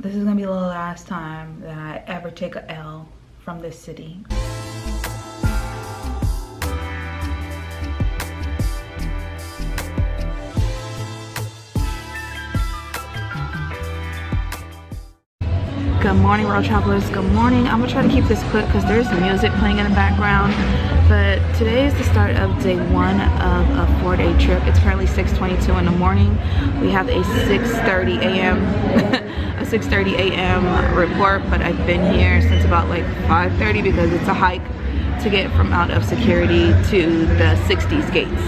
This is gonna be the last time that I ever take a L from this city. Good morning, road travelers. Good morning. I'm gonna try to keep this quick because there's music playing in the background. But today is the start of day one of a 4-day trip. It's currently 6:22 in the morning. We have a 6:30 a.m. a 6:30 a.m. report, but I've been here since about like 5:30 because it's a hike to get from out of security to the 60s gates.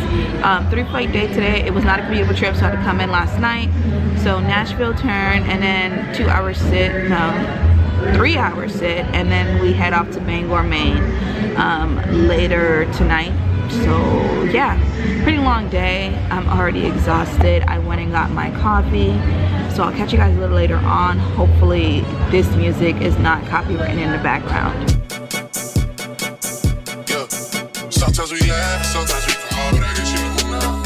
3-flight day today. It was not a commutable trip, so I had to come in last night. So Nashville turn, and then 2 hours sit, no, 3 hours sit, and then we head off to Bangor, Maine later tonight. So yeah, pretty long day. I'm already exhausted. I went and got my coffee. So I'll catch you guys a little later on. Hopefully this music is not copywritten in the background. Sometimes we laugh, sometimes we cry, but I guess you know now.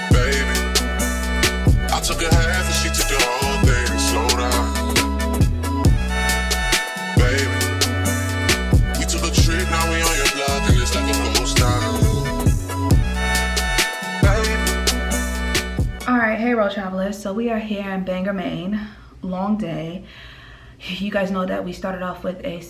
Baby, I took a half and she took the whole thing. Slow down. Baby, we took a trip, now we on your block and it's like a ghost town. Baby. Alright, hey road travelers. So we are here in Bangor, Maine. Long day. You guys know that we started off with a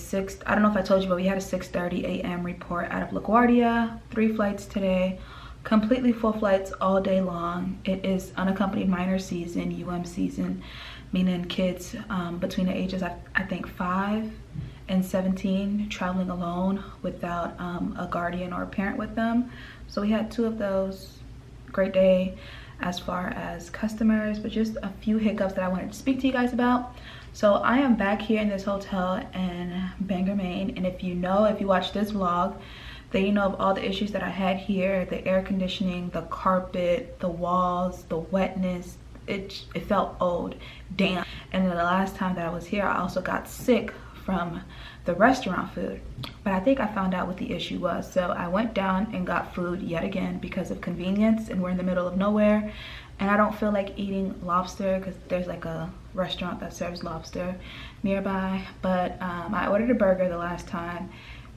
I don't know if I told you, but we had a 6:30 a.m. report out of LaGuardia. 3 flights today, completely full flights all day long. It is unaccompanied minor season, season, meaning kids between the ages I think 5 and 17 traveling alone without a guardian or a parent with them. So we had 2 of those. Great day as far as customers, but just a few hiccups that I wanted to speak to you guys about. So I am back here in this hotel in Bangor, Maine, and if you watch this vlog, then you know of all the issues that I had here: the air conditioning, the carpet, the walls, the wetness. It felt old, damp. And then the last time that I was here, I also got sick from the restaurant food. But I think I found out what the issue was. So I went down and got food yet again because of convenience, and we're in the middle of nowhere. And I don't feel like eating lobster because there's like a restaurant that serves lobster nearby. But I ordered a burger the last time,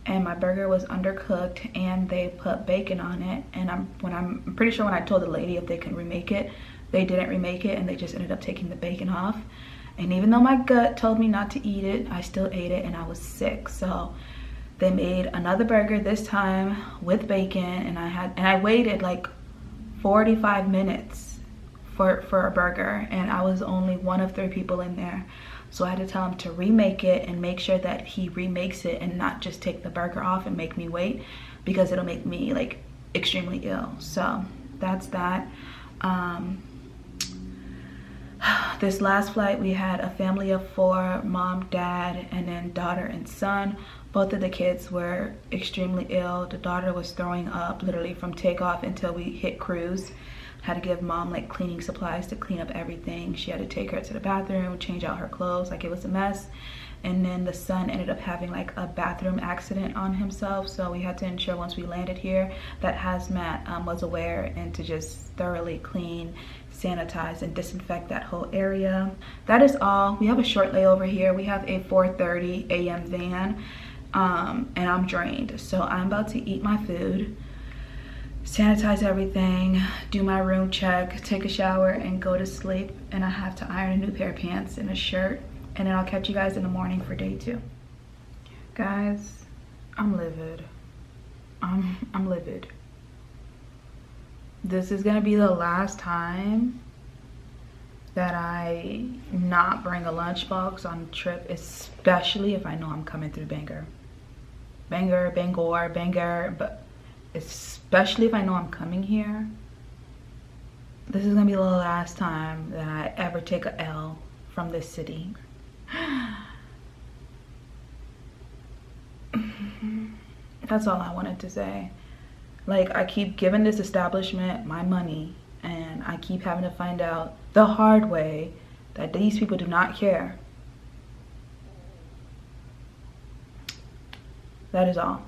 and my burger was undercooked and they put bacon on it. And I'm pretty sure when I told the lady if they can remake it, they didn't remake it, and they just ended up taking the bacon off. And even though my gut told me not to eat it, I still ate it, and I was sick. So they made another burger, this time with bacon, and I waited like 45 minutes for a burger, and I was only one of 3 people in there. So I had to tell him to remake it and make sure that he remakes it and not just take the burger off and make me wait, because it'll make me like extremely ill. So that's that. This last flight we had a family of 4, mom, dad, and then daughter and son. Both of the kids were extremely ill. The daughter was throwing up literally from takeoff until we hit cruise. Had to give mom like cleaning supplies to clean up everything. She had to take her to the bathroom, change out her clothes, like it was a mess. And then the son ended up having like a bathroom accident on himself, so we had to ensure once we landed here that hazmat was aware and to just thoroughly clean, sanitize, and disinfect that whole area. That is all. We have a short layover here. We have a 4:30 a.m. van, and I'm drained, so I'm about to eat my food, sanitize everything, do my room check, take a shower, and go to sleep. And I have to iron a new pair of pants and a shirt, and then I'll catch you guys in the morning for day 2. Guys, I'm livid. I'm livid. This is gonna be the last time that I not bring a lunchbox on a trip, especially if I know I'm coming through Bangor, but especially if I know I'm coming here. This is gonna be the last time that I ever take a L from this city. That's all I wanted to say. Like, I keep giving this establishment my money, and I keep having to find out the hard way that these people do not care. That is all.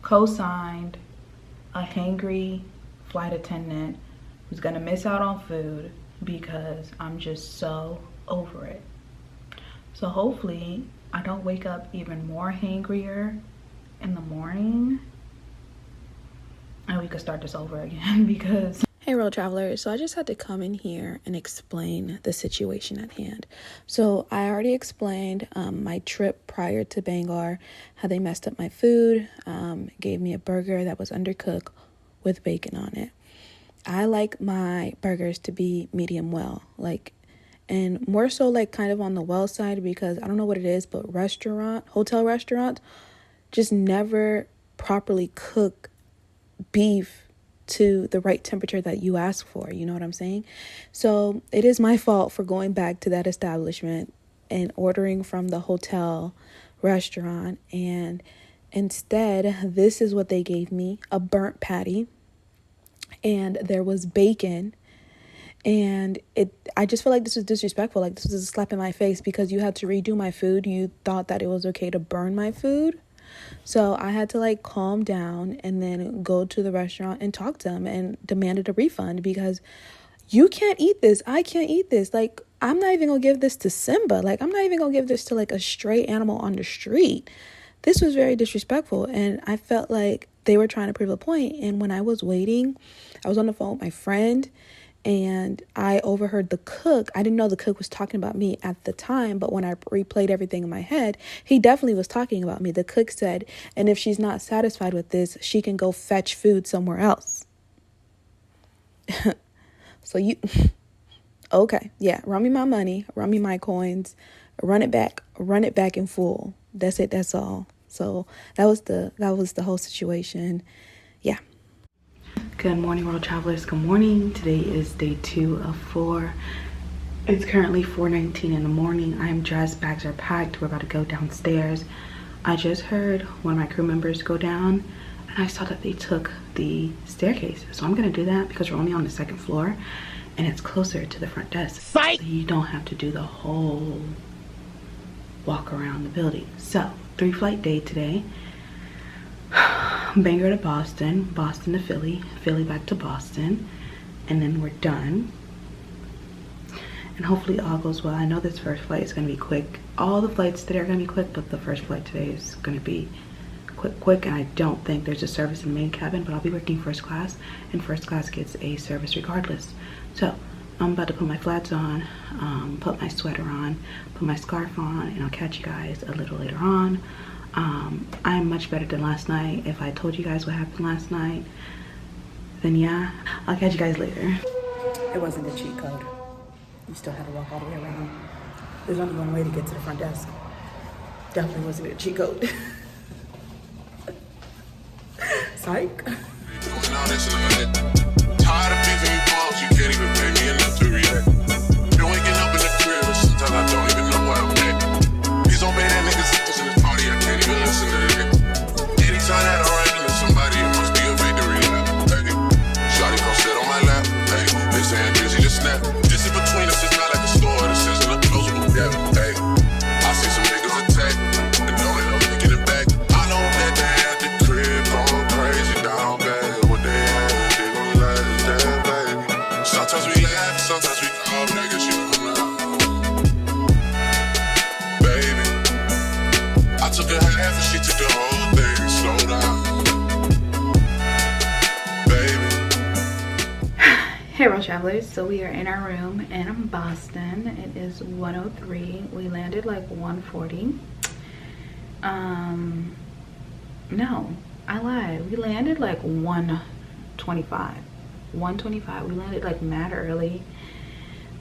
Co-signed a hangry flight attendant who's gonna miss out on food, because I'm just so over it. So hopefully I don't wake up even more hangrier in the morning and we could start this over again because... Hey road travelers, so I just had to come in here and explain the situation at hand. So I already explained my trip prior to Bangor, how they messed up my food, gave me a burger that was undercooked with bacon on it. I like my burgers to be medium well, and more so kind of on the well side, because I don't know what it is, but hotel restaurants just never properly cook beef to the right temperature that you ask for. You know what I'm saying? So it is my fault for going back to that establishment and ordering from the hotel restaurant. And instead, this is what they gave me: a burnt patty. And there was bacon. And I just feel like this was disrespectful. This was a slap in my face because you had to redo my food. You thought that it was okay to burn my food. So I had to calm down and then go to the restaurant and talk to them and demanded a refund, because you can't eat this. I can't eat this. I'm not even gonna give this to Simba. I'm not even gonna give this to a stray animal on the street. This was very disrespectful, and I felt like they were trying to prove a point. And when I was waiting, I was on the phone with my friend, and I overheard the cook. I didn't know the cook was talking about me at the time, but when I replayed everything in my head, he definitely was talking about me. The cook said, and if she's not satisfied with this, she can go fetch food somewhere else. So okay, yeah, run me my money, run me my coins, run it back in full. That's it, that's all. So that was the whole situation. Yeah. Good morning, world travelers. Good morning. Today is day 2 of 4. It's currently 4:19 in the morning. I am dressed, bags are packed. We're about to go downstairs. I just heard one of my crew members go down, and I saw that they took the staircase. So I'm gonna do that because we're only on the 2nd floor and it's closer to the front desk. Fight! So you don't have to do the whole walk around the building. So 3-flight day today. Bangor to Boston, Boston to Philly, Philly back to Boston, and then we're done. And hopefully all goes well. I know this first flight is going to be quick. All the flights today are going to be quick, but the first flight today is going to be quick. And I don't think there's a service in the main cabin, but I'll be working first class, and first class gets a service regardless. So I'm about to put my flats on, put my sweater on, put my scarf on, and I'll catch you guys a little later on. I'm much better than last night. If I told you guys what happened last night, then yeah, I'll catch you guys later. It wasn't a cheat code. You still had to walk all the way around. There's only one way to get to the front desk. Definitely wasn't a cheat code. Psych. Tired of beefing you balls, you can't even pay me enough to react. Been waking up in the crib, and sometimes I don't even know where I'm at. Please don't pay that niggas in this party, I can't even listen to that. Anytime that I'm riding with somebody, it must be a victory lap. Hey, shawty gon' sit on my lap. Hey, they saying busy to snap. This is between us, it's not like a store, this isn't a closable gap. Hey, I see some niggas attack, and don't end up making it back. I know that they at the crib, going crazy, down bad. What they had, they gon' last, damn baby. Sometimes we laugh, sometimes we call, but I guess you know now. Baby, I took a half and she took the whole thing. Slow down, baby. Hey road travelers, so we are in our room in Boston. It is 1:03. We landed 1:40. No, I lied. We landed 1:25. 1:25. We landed mad early.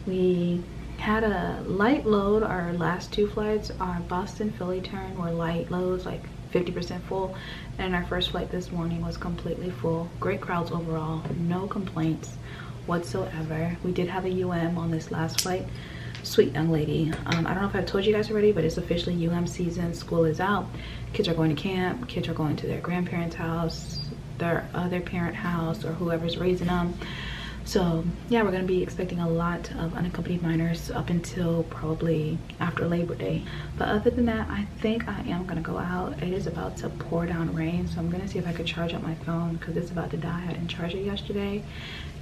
We had a light load. Our last 2 flights, our Boston Philly turn, were light loads, 50% full, and our first flight this morning was completely full. Great crowds overall, no complaints whatsoever. We did have a UM on this last flight. Sweet young lady. I don't know if I've told you guys already, but it's officially UM season. School is out. Kids are going to camp. Kids are going to their grandparents' house, their other parent house, or whoever's raising them. So yeah, we're gonna be expecting a lot of unaccompanied minors up until probably after Labor Day. But other than that, I think I am gonna go out. It is about to pour down rain, so I'm gonna see if I could charge up my phone because it's about to die. I didn't charge it yesterday,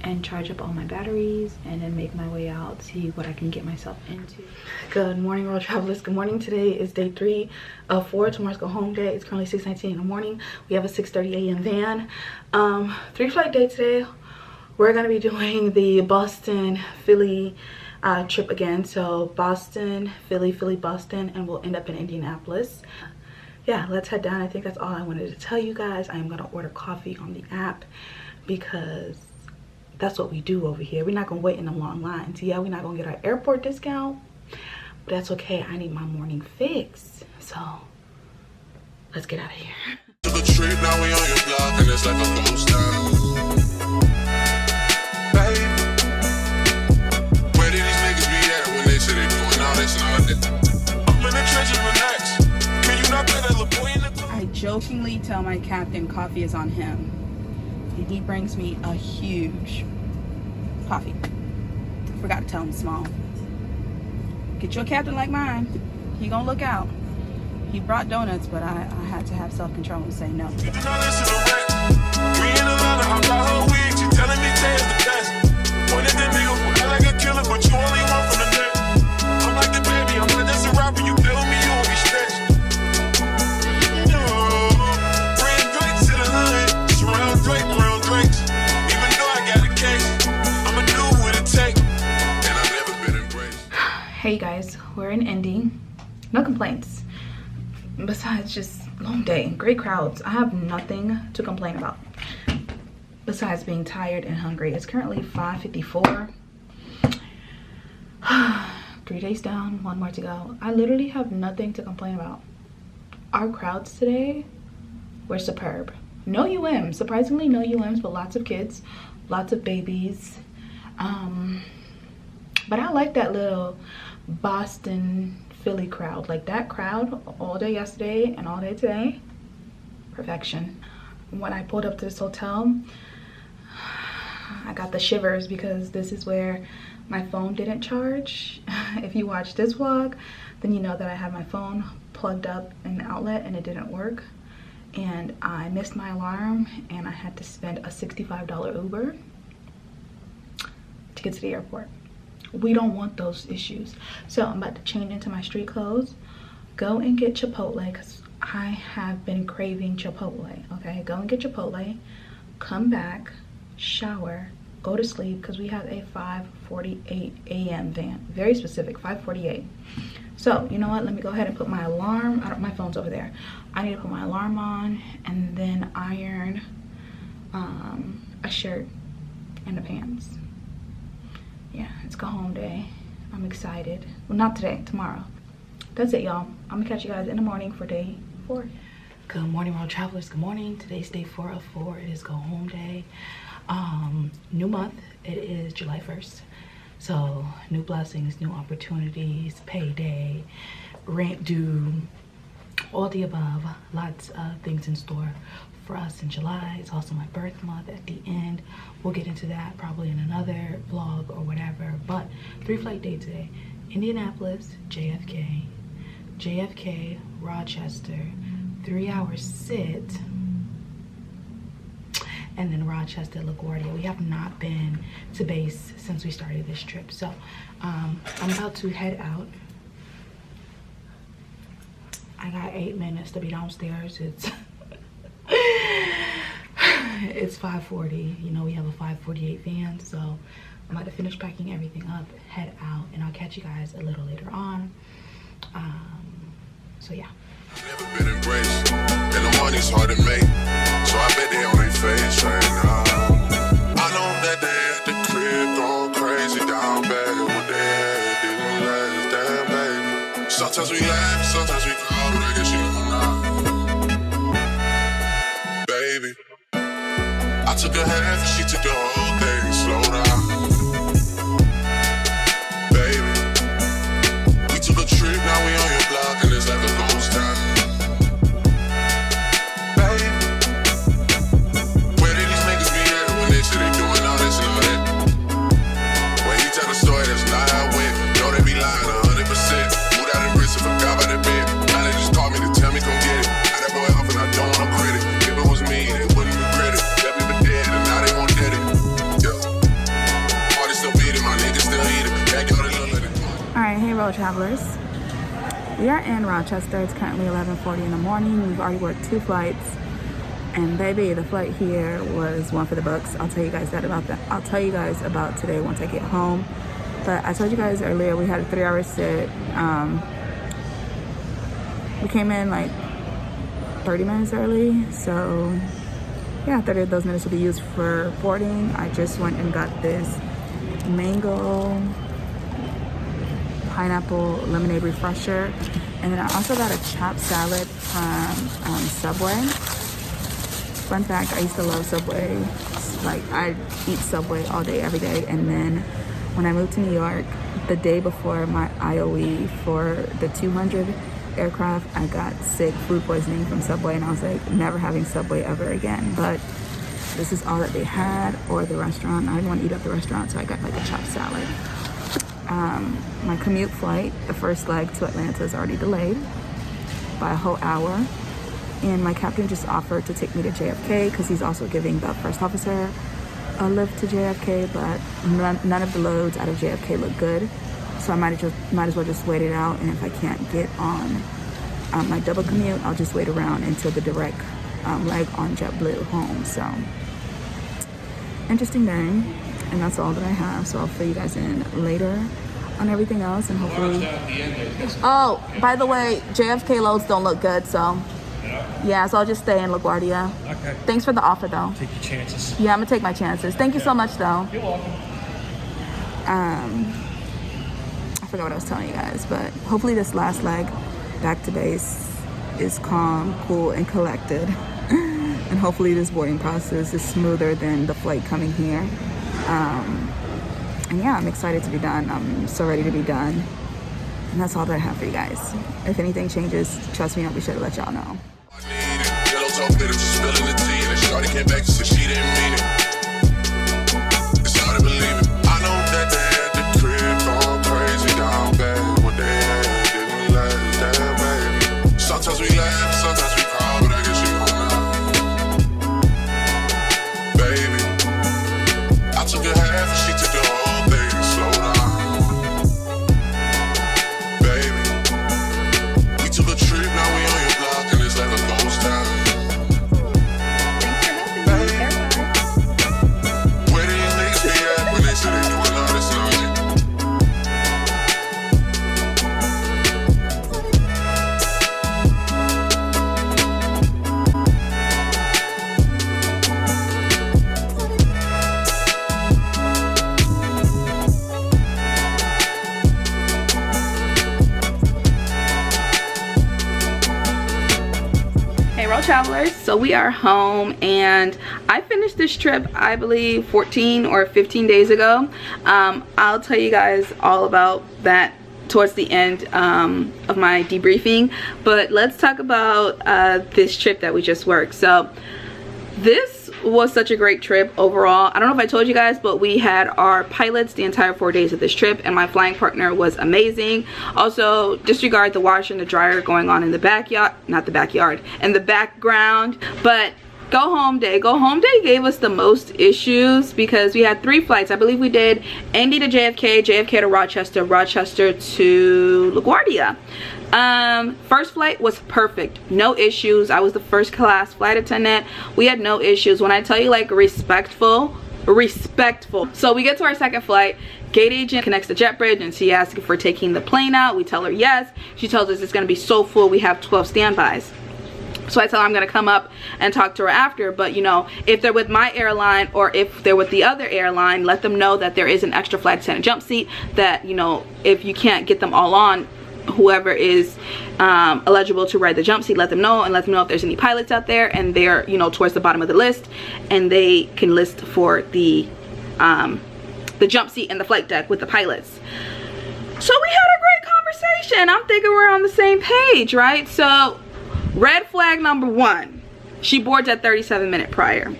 and charge up all my batteries and then make my way out, see what I can get myself into. Good morning, road travelers. Good morning. Today is day 3 of 4. Tomorrow's go home day. It's currently 6:19 in the morning. We have a 6:30 a.m. van. 3-flight day today. We're gonna be doing the Boston Philly trip again. So Boston, Philly, Philly, Boston, and we'll end up in Indianapolis. Yeah, let's head down. I think that's all I wanted to tell you guys. I am gonna order coffee on the app because that's what we do over here. We're not gonna wait in a long line. So yeah, we're not gonna get our airport discount, but that's okay. I need my morning fix. So let's get out of here. Took a trip, now we on your block, and it's like a ghost town. Babe, where did these niggas be at when they say they doing all this and all that? I'm in the trenches, relax. Can you not put that little boy in the... I jokingly tell my captain coffee is on him. And he brings me a huge coffee. Forgot to tell him small. Get your captain like mine. He gonna look out. He brought donuts, but I had to have self-control and say no. You do not listen to rap. We in Atlanta, I'm got her wig. She telling me Jay's the best. One of them niggas, I like a killer, but you only one from the net. I'm like the baby, I'm not just a rapper. You feel me, you won't be stretched. Bring Drake to the hood. Surround Drake, round Drakes. Even though I got a case, I'ma do what it takes. And I've never been embraced. Hey guys, we're in Indy. No complaints. Besides just long day, great crowds. I have nothing to complain about besides being tired and hungry. It's currently 5:54. 3 days down, 1 more to go. I literally have nothing to complain about. Our crowds today were superb. No UMs, surprisingly no UMs, but lots of kids, lots of babies. But I like that little Boston Philly crowd. Like that crowd all day yesterday and all day today. Perfection. When I pulled up to this hotel, I got the shivers because this is where my phone didn't charge. If you watch this vlog, then you know that I had my phone plugged up in the outlet and it didn't work. And I missed my alarm and I had to spend a $65 Uber to get to the airport. We don't want those issues. So I'm about to change into my street clothes, go and get Chipotle because I have been craving Chipotle. Okay, go and get Chipotle, come back, shower, go to sleep because we have a 5:48 a.m. van. Very specific, 5:48. So you know what, let me go ahead and put my alarm. My phone's over there. I need to put my alarm on and then iron a shirt and the pants. Yeah, it's go home day. I'm excited. Well, not today, tomorrow. That's it, y'all. I'm gonna catch you guys in the morning for day 4. Good morning, road travelers. Good morning. Today's day 4 of 4. It is go home day. New month. It is July 1st. So new blessings, new opportunities, payday, rent due, all the above. Lots of things in store for us in July. It's also my birth month at the end. We'll get into that probably in another vlog or whatever. But 3-flight day today. Indianapolis, JFK, JFK, Rochester, 3-hour sit, and then Rochester, LaGuardia. We have not been to base since we started this trip. So I'm about to head out. I got 8 minutes to be downstairs. It's 5:40. You know, we have a 5:48 van, so I'm about to finish packing everything up, head out, and I'll catch you guys a little later on. So yeah. Never been embraced, and the money's hard to make, so I bet they on their face right now. I know that they at the crib going crazy down bad. What they had didn't last, damn baby. Sometimes we laugh, sometimes we cry, but I guess you know now. Baby, I took a half, she took the whole thing. Slow down, baby. We took a trip, now we on your block, and it's like a ghost town. Baby, where did these niggas be at when they say they doing all this and all that? Alright, hey road travelers. We are in Rochester. It's currently 11:40 in the morning. We've already worked 2 flights. And baby, the flight here was one for the books. I'll tell you guys I'll tell you guys about today once I get home. But I told you guys earlier we had a 3-hour sit. We came in like 30 minutes early. So yeah, 30 of those minutes will be used for boarding. I just went and got this mango pineapple lemonade refresher, and then I also got a chopped salad from Subway. Fun fact, I used to love Subway. Like, I eat Subway all day every day. And then when I moved to New York, the day before my IOE for the 200 aircraft, I got sick food poisoning from Subway, and I was like, never having Subway ever again. But this is all that they had, or the restaurant. I didn't want to eat at the restaurant, so I got like a chopped salad. My commute flight, the first leg to Atlanta, is already delayed by a whole hour. And my captain just offered to take me to JFK because he's also giving the first officer a lift to JFK, but none of the loads out of JFK look good. So I might as well just wait it out. And if I can't get on my double commute, I'll just wait around until the direct leg on JetBlue home. So interesting day. And that's all that I have, so I'll fill you guys in later on everything else, and hopefully. Oh, by the way, JFK loads don't look good, so yeah, so I'll just stay in LaGuardia. Okay. Thanks for the offer, though. Take your chances. Yeah, I'm gonna take my chances. Thank you so much, though. You're welcome. I forgot what I was telling you guys, but hopefully this last leg back to base is calm, cool, and collected, and hopefully this boarding process is smoother than the flight coming here. And yeah, I'm excited to be done. I'm so ready to be done. And that's all that I have for you guys. If anything changes, trust me, I'll be sure to let y'all know. It's hard to believe it. I know that they had the crib going crazy down bad. What they had didn't last, damn baby. Sometimes we laugh, sometimes we cry, but I guess you don't know. Baby, I took a half and she took the whole thing. Slow down. Baby, we took a trip, now we on your block and it's like a ghost town. Where do you niggas be at when they say they doing all this noise? Hey road travelers, so we are home, and I finished this trip I believe 14 or 15 days ago. I'll tell you guys all about that towards the end of my debriefing, but let's talk about this trip that we just worked. So this was such a great trip overall. I don't know if I told you guys, but we had our pilots the entire 4 days of this trip, and my flying partner was amazing. Also, disregard the washer and the dryer going on in the backyard, not the backyard, in the background. But go home day gave us the most issues because we had 3 flights. I believe we did Indy to JFK, JFK to Rochester, Rochester to LaGuardia. First flight was perfect, no issues. I was the first class flight attendant. We had no issues. When I tell you, like, respectful. So we get to our second flight. Gate agent connects the jet bridge, and she asks if we're taking the plane out. We tell her yes. She tells us it's going to be so full we have 12 standbys. So I tell her I'm going to come up and talk to her after, but you know, if they're with my airline or if they're with the other airline, let them know that there is an extra flight attendant jump seat, that, you know, if you can't get them all on, whoever is eligible to ride the jump seat, let them know, and let them know if there's any pilots out there and they're, you know, towards the bottom of the list, and they can list for the jump seat and the flight deck with the pilots. So we had a great conversation. I'm thinking we're on the same page, right? So red flag number 1, she boards at 37-minute prior.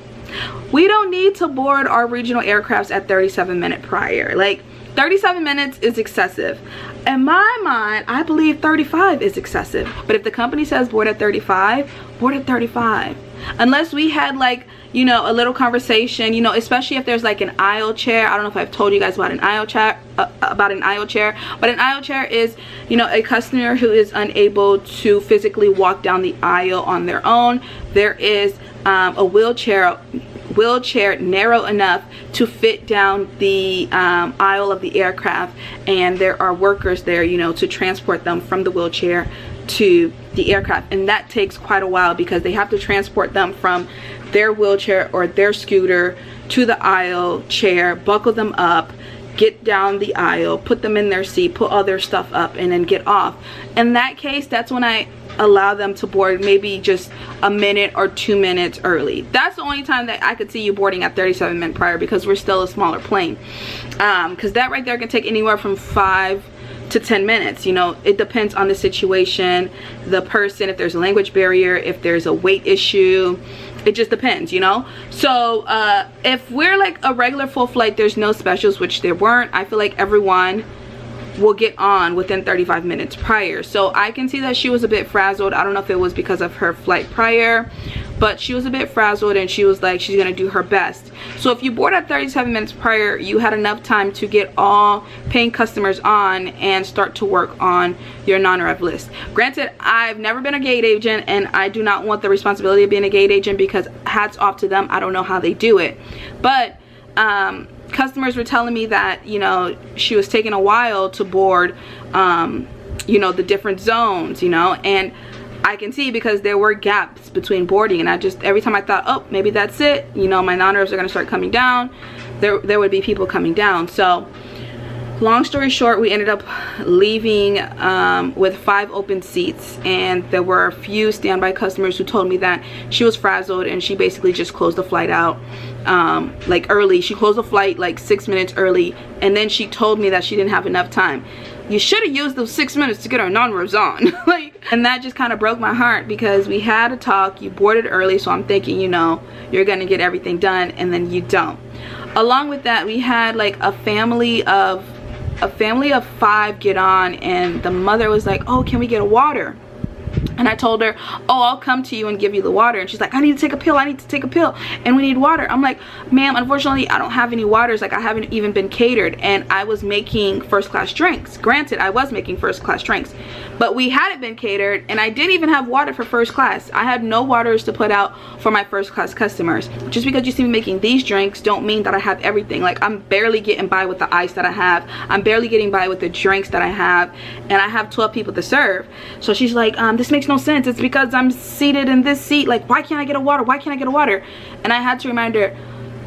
We don't need to board our regional aircrafts at 37-minute prior. Like, 37 minutes is excessive. In my mind, I believe 35 is excessive. But if the company says board at 35, board at 35. unless we had like, you know, a little conversation, you know, especially if there's like an aisle chair. I don't know if I've told you guys about an aisle chair, but an aisle chair is, you know, a customer who is unable to physically walk down the aisle on their own. There is a wheelchair narrow enough to fit down the aisle of the aircraft, and there are workers there, you know, to transport them from the wheelchair to the aircraft. And that takes quite a while because they have to transport them from their wheelchair or their scooter to the aisle chair, buckle them up, get down the aisle, put them in their seat, put all their stuff up, and then get off. In that case, that's when I allow them to board maybe just a minute or 2 minutes early. That's the only time that I could see you boarding at 37 minutes prior, because we're still a smaller plane. Because that right there can take anywhere from 5 to 10 minutes. You know, it depends on the situation, the person, if there's a language barrier, if there's a weight issue. It just depends, you know. So if we're like a regular full flight, there's no specials, which there weren't. I feel like everyone will get on within 35 minutes prior. So I can see that she was a bit frazzled. I don't know if it was because of her flight prior, but she was a bit frazzled, and she was like, she's gonna do her best. So if you board at 37 minutes prior, you had enough time to get all paying customers on and start to work on your non-rev list. Granted, I've never been a gate agent, and I do not want the responsibility of being a gate agent, because hats off to them. I don't know how they do it. But customers were telling me that, you know, she was taking a while to board, you know, the different zones, you know, and I can see because there were gaps between boarding, and I just, every time I thought, oh, maybe that's it, you know, my non-revs are going to start coming down, there would be people coming down. So long story short, we ended up leaving with 5 open seats, and there were a few standby customers who told me that she was frazzled, and she basically just closed the flight out like early. She closed the flight like 6 minutes early, and then she told me that she didn't have enough time. You should have used those 6 minutes to get our non-revs on. Like, and that just kind of broke my heart, because we had a talk, you boarded early, so I'm thinking, you know, you're gonna get everything done, and then you don't. Along with that, we had like a family of 5 get on, and the mother was like, oh, can we get a water? And I told her, oh, I'll come to you and give you the water. And she's like, I need to take a pill, I need to take a pill, and we need water. I'm like, ma'am, unfortunately I don't have any waters. Like, I haven't even been catered, and I was making first class drinks. Granted, I was making first class drinks, but we hadn't been catered, and I didn't even have water for first class. I had no waters to put out for my first class customers. Just because you see me making these drinks don't mean that I have everything. Like, I'm barely getting by with the ice that I have, I'm barely getting by with the drinks that I have, and I have 12 people to serve. So she's like, this makes no sense. It's because I'm seated in this seat. Like, why can't I get a water? Why can't I get a water? And I had to remind her,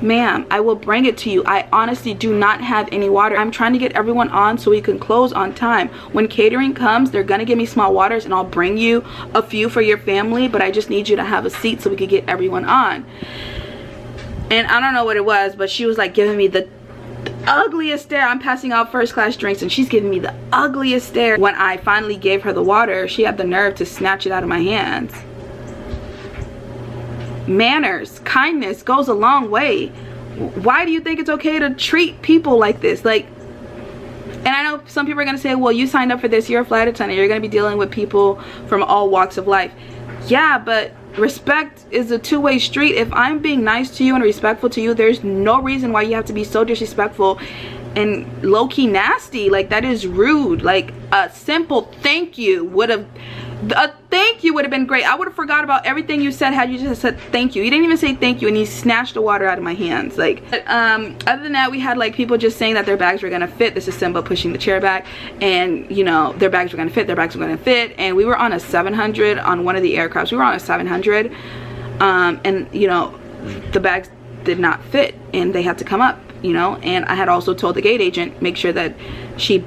ma'am, I will bring it to you. I honestly do not have any water. I'm trying to get everyone on so we can close on time. When catering comes, they're gonna give me small waters, and I'll bring you a few for your family, but I just need you to have a seat so we could get everyone on. And I don't know what it was, but she was like giving me the ugliest stare. I'm passing out first class drinks, and she's giving me the ugliest stare. When I finally gave her the water, she had the nerve to snatch it out of my hands. Manners, kindness goes a long way. Why do you think it's okay to treat people like this? Like, and I know some people are gonna say, well, you signed up for this, you're a flight attendant, you're gonna be dealing with people from all walks of life. Yeah, but respect is a two-way street. If I'm being nice to you and respectful to you, there's no reason why you have to be so disrespectful and low-key nasty. Like, that is rude. Like, a simple thank you would have been great. I would have forgot about everything you said had you just said thank you. You didn't even say thank you, and you snatched the water out of my hands. Like, other than that, we had like people just saying that their bags were gonna fit. This is Simba pushing the chair back, and you know, their bags were gonna fit, and we were on a 700 on one of the aircrafts. We were on a 700, and you know, the bags did not fit, and they had to come up, you know. And I had also told the gate agent, make sure that she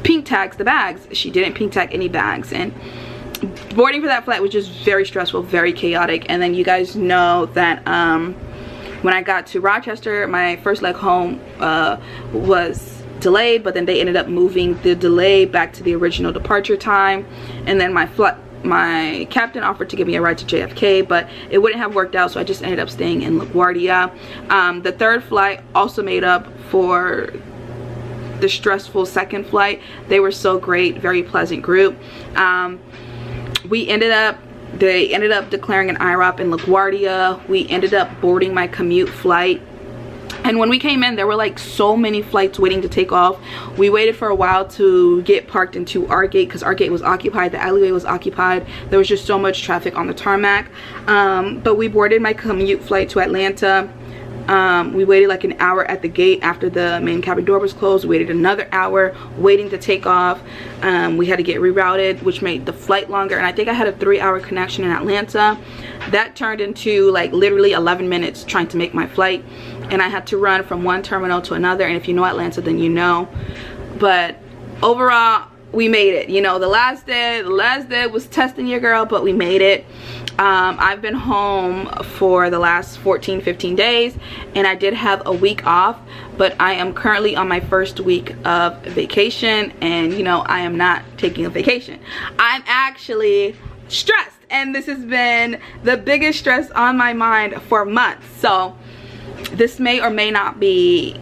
pink tags the bags. She didn't pink tag any bags, and boarding for that flight was just very stressful, very chaotic. And then you guys know that when I got to Rochester, my first leg home was delayed, but then they ended up moving the delay back to the original departure time. And then my captain offered to give me a ride to JFK, but it wouldn't have worked out, so I just ended up staying in LaGuardia. The third flight also made up for the stressful second flight. They were so great, very pleasant group. We ended up They ended up declaring an IROP in LaGuardia. We ended up boarding my commute flight. And when we came in, there were like so many flights waiting to take off. We waited for a while to get parked into our gate because our gate was occupied. The alleyway was occupied. There was just so much traffic on the tarmac. But we boarded my commute flight to Atlanta. We waited like an hour at the gate after the main cabin door was closed. We waited another hour waiting to take off. We had to get rerouted, which made the flight longer. And I think I had a 3-hour connection in Atlanta. That turned into like literally 11 minutes trying to make my flight. And I had to run from one terminal to another. And if you know Atlanta, then you know. But overall, we made it. You know, the last day was testing your girl, but we made it. I've been home for the last 14-15 days, and I did have a week off, but I am currently on my first week of vacation. And you know, I am not taking a vacation. I'm actually stressed, and this has been the biggest stress on my mind for months. So this may or may not be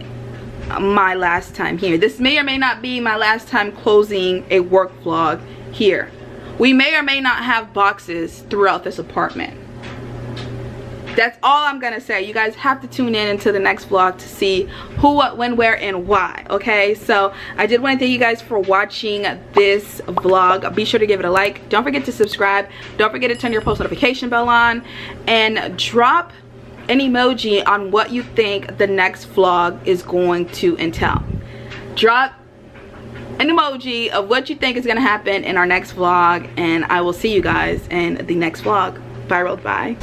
my last time here. This may or may not be my last time closing a work vlog here. We may or may not have boxes throughout this apartment. That's all I'm gonna say. You guys have to tune in into the next vlog to see who, what, when, where, and why. Okay, so I did want to thank you guys for watching this vlog. Be sure to give it a like. Don't forget to subscribe. Don't forget to turn your post notification bell on, and drop an emoji on what you think the next vlog is going to entail. Drop an emoji of what you think is going to happen in our next vlog, and I will see you guys in the next vlog. Bye, road, bye.